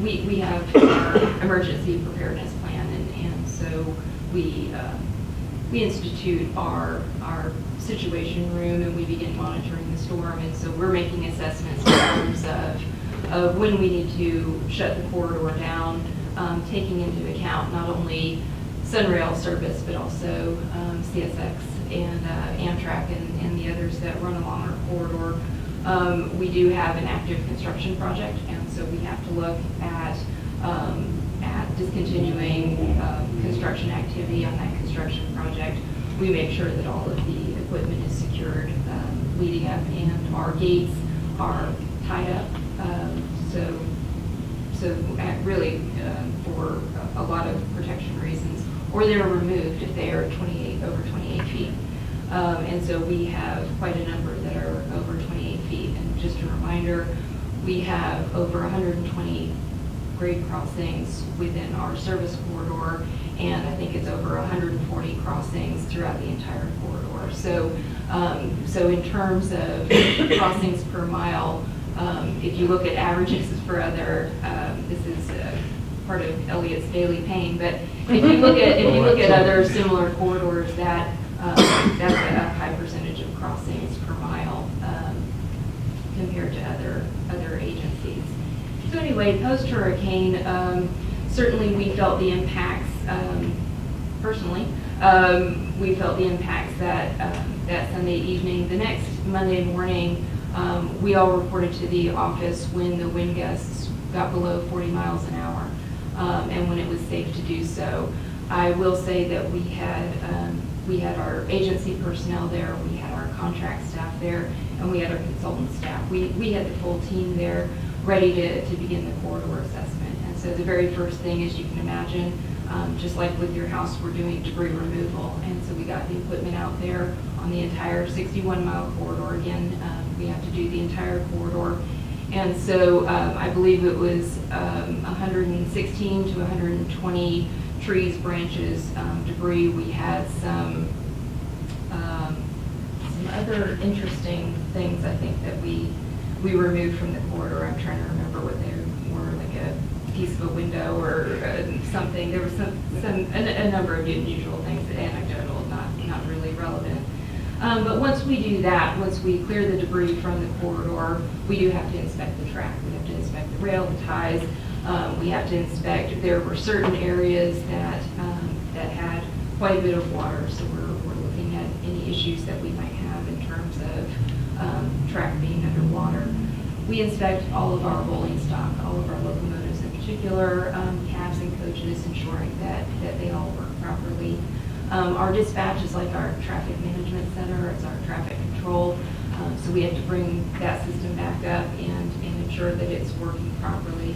we have our emergency preparedness plan, and so we institute our situation room, and we begin monitoring the storm. And so we're making assessments in terms of when we need to shut the corridor down, taking into account not only SunRail service, but also CSX and Amtrak and the others that run along our corridor. We do have an active construction project, and so we have to look at discontinuing construction activity on that construction project. We make sure that all of the equipment is secured leading up, and our gates are tied up. So really for a lot of protection reasons, or they're removed if they are over 28 feet. And so we have quite a number that are over 28 feet. And just a reminder, we have over 120 grade crossings within our service corridor, and I think it's over 140 crossings throughout the entire corridor. So, so in terms of crossings per mile, if you look at averages for other, this is part of Elliot's daily pain, but if you look at other similar corridors, that's a high percentage of crossings per mile compared to other agencies. So anyway, post-hurricane, certainly we felt the impacts, personally, we felt the impacts that Sunday evening. The next Monday morning, we all reported to the office when the wind gusts got below 40 miles an hour, and when it was safe to do so. I will say that we had our agency personnel there, we had our contract staff there, and we had our consultant staff. We had the full team there ready to begin the corridor assessment. And so the very first thing, as you can imagine, just like with your house, we're doing debris removal. And so we got the equipment out there on the entire 61-mile corridor. Again, we have to do the entire corridor. And so I believe it was 116 to 120 trees, branches, debris. We had some other interesting things, I think, that we removed from the corridor. I'm trying to remember what they were, like a piece of a window or something. There was a number of unusual things, anecdotal, not really relevant. But once we do that, once we clear the debris from the corridor, we do have to inspect the track. We have to inspect the rail, the ties. We have to inspect. There were certain areas that had quite a bit of water, so we're looking at any issues that we might have in terms of track being underwater. We inspect all of our rolling stock, all of our locomotives in particular, cabs and coaches, ensuring that they all work properly. Our dispatch is like our traffic management center, it's our traffic control, so we have to bring that system back up and ensure that it's working properly.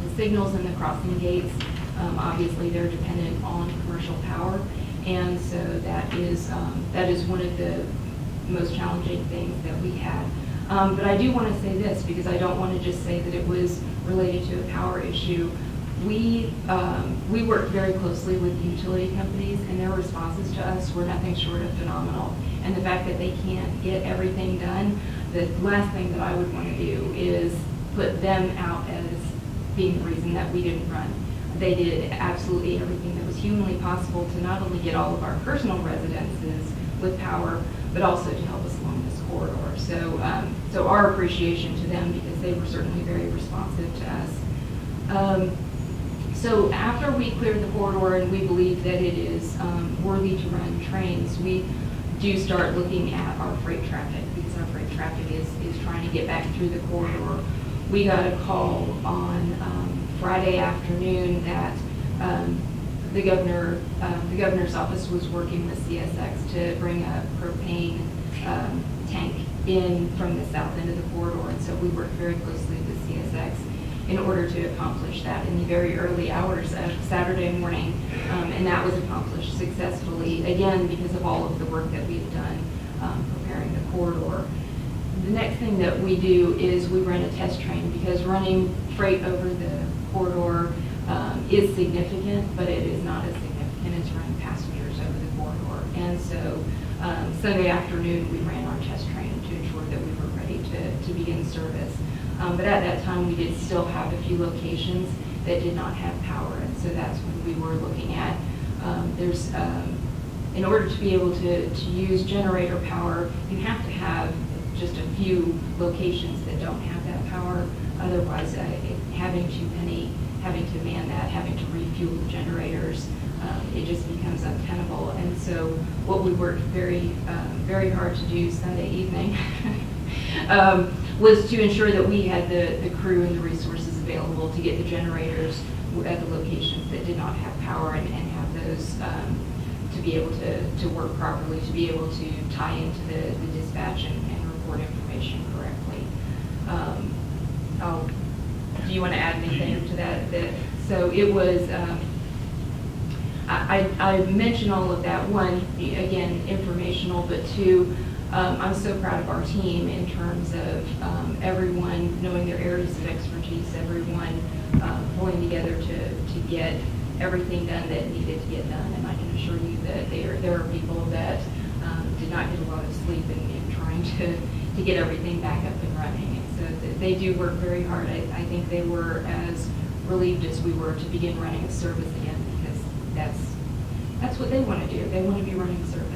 The signals in the crossing gates, obviously they're dependent on commercial power, and so that is one of the most challenging things that we had. But I do want to say this, because I don't want to just say that it was related to a power issue. We worked very closely with the utility companies, and their responses to us were nothing short of phenomenal. And the fact that they can't get everything done, the last thing that I would want to do is put them out as being the reason that we didn't run. They did absolutely everything that was humanly possible to not only get all of our personal residences with power, but also to help us along this corridor. So our appreciation to them, because they were certainly very responsive to us. So after we cleared the corridor and we believe that it is worthy to run trains, we do start looking at our freight traffic, because our freight traffic is trying to get back through the corridor. We got a call on Friday afternoon that the governor's office was working with CSX to bring a propane tank in from the south end of the corridor, and so we worked very closely with CSX in order to accomplish that in the very early hours of Saturday morning, and that was accomplished successfully, again, because of all of the work that we've done preparing the corridor. The next thing that we do is we run a test train, because running freight over the corridor is significant, but it is not as significant as running passengers over the corridor. And so Sunday afternoon we ran our test train to ensure that we were ready to begin service. But at that time, we did still have a few locations that did not have power, and so that's when we were looking at, in order to be able to use generator power, you have to have just a few locations that don't have that power. Otherwise, having too many, having to man that, having to refuel the generators, it just becomes untenable. And so what we worked very hard to do Sunday evening was to ensure that we had the crew and the resources available to get the generators at the locations that did not have power and have those to be able to work properly, to be able to tie into the dispatch and report information correctly. Do you want to add anything to that? So it was, I mentioned all of that. One, again, informational, but two, I'm so proud of our team in terms of everyone knowing their areas of expertise, everyone pulling together to get everything done that needed to get done. And I can assure you that there are people that did not get a lot of sleep in trying to get everything back up and running. And so they do work very hard. I think they were as relieved as we were to begin running a service again, because that's what they want to do. They want to be running service.